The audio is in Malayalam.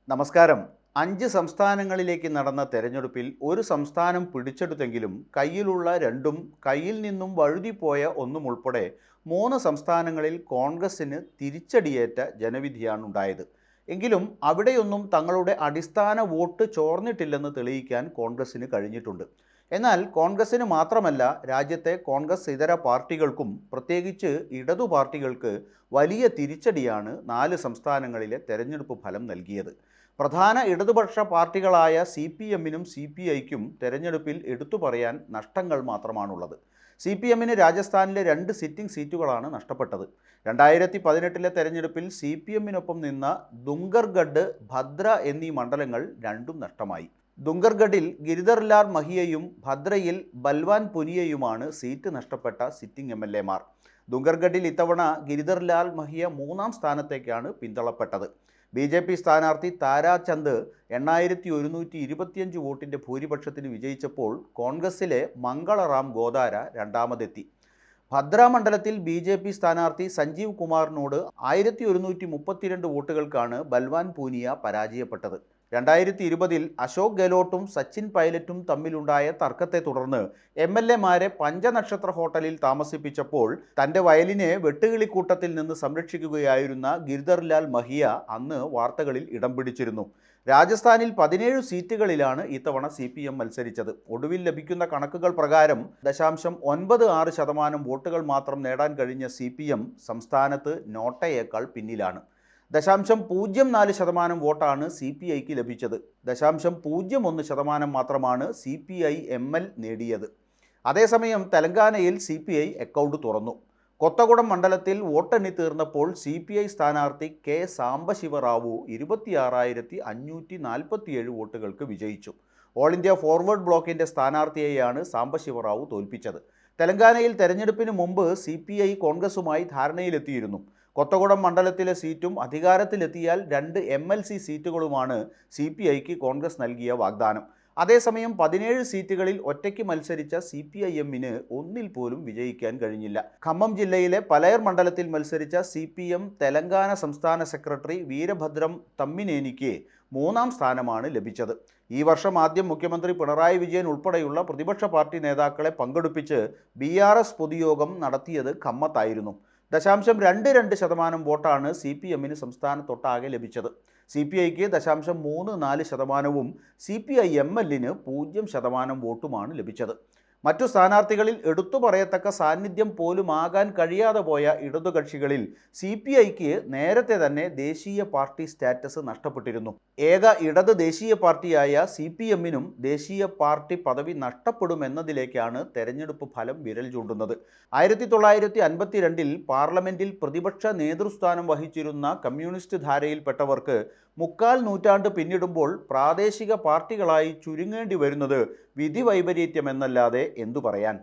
നമസ്കാരം. 5 സംസ്ഥാനങ്ങളിലേക്ക് നടന്ന തെരഞ്ഞെടുപ്പിൽ ഒരു സംസ്ഥാനം പിടിച്ചെടുത്തെങ്കിലും കയ്യിലുള്ള രണ്ടും കയ്യിൽ നിന്നും വഴുതിപ്പോയ ഒന്നും ഉൾപ്പെടെ 3 സംസ്ഥാനങ്ങളിൽ കോൺഗ്രസിന് തിരിച്ചടിയേറ്റ ജനവിധിയാണ് ഉണ്ടായത്. എങ്കിലും അവിടെയൊന്നും തങ്ങളുടെ അടിസ്ഥാന വോട്ട് ചോർന്നിട്ടില്ലെന്ന് തെളിയിക്കാൻ കോൺഗ്രസിന് കഴിഞ്ഞിട്ടുണ്ട്. എന്നാൽ കോൺഗ്രസിന് മാത്രമല്ല, രാജ്യത്തെ കോൺഗ്രസ് ഇതര പാർട്ടികൾക്കും പ്രത്യേകിച്ച് ഇടതു പാർട്ടികൾക്ക് വലിയ തിരിച്ചടിയാണ് 4 സംസ്ഥാനങ്ങളിലെ തെരഞ്ഞെടുപ്പ് ഫലം നൽകിയത്. പ്രധാന ഇടതുപക്ഷ പാർട്ടികളായ CPM-നും CPI-ക്കും തെരഞ്ഞെടുപ്പിൽ എടുത്തു പറയാൻ നഷ്ടങ്ങൾ മാത്രമാണുള്ളത്. CPM-ന് രാജസ്ഥാനിലെ 2 സിറ്റിംഗ് സീറ്റുകളാണ് നഷ്ടപ്പെട്ടത്. 2018-ലെ തെരഞ്ഞെടുപ്പിൽ CPM-നൊപ്പം നിന്ന ദുംഗർഗഡ്, ഭദ്ര എന്നീ മണ്ഡലങ്ങൾ രണ്ടും നഷ്ടമായി. ദുംഗർഗഡിൽ ഗിരിധർലാൽ മഹിയയും ഭദ്രയിൽ ബൽവാൻ പുനിയയുമാണ് സീറ്റ് നഷ്ടപ്പെട്ട സിറ്റിംഗ് MLA-മാർ. ദുംഗർഗഡിൽ ഇത്തവണ ഗിരിധർലാൽ മഹിയ 3-ാം സ്ഥാനത്തേക്കാണ് പിന്തള്ളപ്പെട്ടത്. BJP സ്ഥാനാർത്ഥി താരാചന്ദ് 8125 വോട്ടിൻ്റെ ഭൂരിപക്ഷത്തിന് വിജയിച്ചപ്പോൾ കോൺഗ്രസിലെ മംഗളറാം ഗോദാര രണ്ടാമതെത്തി. ഭദ്ര മണ്ഡലത്തിൽ BJP സ്ഥാനാർത്ഥി സഞ്ജീവ് കുമാറിനോട് 1132 വോട്ടുകൾക്കാണ് ബൽവാൻ പൂനിയ പരാജയപ്പെട്ടത്. 2020-ൽ അശോക് ഗെഹ്ലോട്ടും സച്ചിൻ പൈലറ്റും തമ്മിലുണ്ടായ തർക്കത്തെ തുടർന്ന് MLA-മാരെ പഞ്ചനക്ഷത്ര ഹോട്ടലിൽ താമസിപ്പിച്ചപ്പോൾ തൻ്റെ വയലിനെ വെട്ടുകിളിക്കൂട്ടത്തിൽ നിന്ന് സംരക്ഷിക്കുകയായിരുന്ന ഗിരിധർലാൽ മഹിയ അന്ന് വാർത്തകളിൽ ഇടം പിടിച്ചിരുന്നു. രാജസ്ഥാനിൽ 17 സീറ്റുകളിലാണ് ഇത്തവണ CPM മത്സരിച്ചത്. ഒടുവിൽ ലഭിക്കുന്ന കണക്കുകൾ പ്രകാരം 0.96% വോട്ടുകൾ മാത്രം നേടാൻ കഴിഞ്ഞ CPM സംസ്ഥാനത്ത് നോട്ടയേക്കാൾ പിന്നിലാണ്. 0.04% വോട്ടാണ് CPI-ക്ക് ലഭിച്ചത്. 0.01% മാത്രമാണ് CPI-ML നേടിയത്. അതേസമയം തെലങ്കാനയിൽ CPI അക്കൗണ്ട് തുറന്നു. കൊത്തഗുഡം മണ്ഡലത്തിൽ വോട്ടെണ്ണി തീർന്നപ്പോൾ CPI സ്ഥാനാർത്ഥി K. സാംബശിവറാവു 26,547 വോട്ടുകൾക്ക് വിജയിച്ചു. ഓൾ ഇന്ത്യ ഫോർവേഡ് ബ്ലോക്കിൻ്റെ സ്ഥാനാർത്ഥിയെയാണ് സാംബശിവറാവു തോൽപ്പിച്ചത്. തെലങ്കാനയിൽ തെരഞ്ഞെടുപ്പിന് മുമ്പ് CPI കോൺഗ്രസുമായി ധാരണയിലെത്തിയിരുന്നു. കൊത്തഗുഡം മണ്ഡലത്തിലെ സീറ്റും അധികാരത്തിലെത്തിയാൽ 2 MLC സീറ്റുകളുമാണ് CPI-ക്ക് കോൺഗ്രസ് നൽകിയ വാഗ്ദാനം. അതേസമയം 17 സീറ്റുകളിൽ ഒറ്റയ്ക്ക് മത്സരിച്ച CPI-എമ്മിന് ഒന്നിൽ പോലും വിജയിക്കാൻ കഴിഞ്ഞില്ല. ഖമ്മം ജില്ലയിലെ പലയർ മണ്ഡലത്തിൽ മത്സരിച്ച CPM തെലങ്കാന സംസ്ഥാന സെക്രട്ടറി വീരഭദ്രം തമ്മിനേനിക്ക് 3-ാം സ്ഥാനമാണ് ലഭിച്ചത്. ഈ വർഷം ആദ്യം മുഖ്യമന്ത്രി പിണറായി വിജയൻ ഉൾപ്പെടെയുള്ള പ്രതിപക്ഷ പാർട്ടി നേതാക്കളെ പങ്കെടുപ്പിച്ച് BRS പൊതുയോഗം നടത്തിയത് ഖമ്മത്തായിരുന്നു. 0.22% വോട്ടാണ് CPM-ന് സംസ്ഥാനത്തൊട്ടാകെ ലഭിച്ചത്. CPI-ക്ക് 0.34%വും CPI-ML-ന് 0% വോട്ടുമാണ് ലഭിച്ചത്. മറ്റു സ്ഥാനാർത്ഥികളിൽ എടുത്തു പറയത്തക്ക സാന്നിധ്യം പോലും ആകാൻ കഴിയാതെ പോയ ഇടതുകക്ഷികളിൽ CPI-ക്ക് നേരത്തെ തന്നെ ദേശീയ പാർട്ടി സ്റ്റാറ്റസ് നഷ്ടപ്പെട്ടിരുന്നു. ഏക ഇടത് ദേശീയ പാർട്ടിയായ CPM-നും ദേശീയ പാർട്ടി പദവി നഷ്ടപ്പെടുമെന്നതിലേക്കാണ് തെരഞ്ഞെടുപ്പ് ഫലം വിരൽ ചൂണ്ടുന്നത്. 1952-ൽ പാർലമെന്റിൽ പ്രതിപക്ഷ നേതൃസ്ഥാനം വഹിച്ചിരുന്ന കമ്മ്യൂണിസ്റ്റ് ധാരയിൽപ്പെട്ടവർക്ക് 3/4 നൂറ്റാണ്ട് പിന്നിടുമ്പോൾ പ്രാദേശിക പാർട്ടികളായി ചുരുങ്ങേണ്ടി വരുന്നത് വിധി വൈപരീത്യമെന്നല്ലാതെ എന്തു പറയാൻ.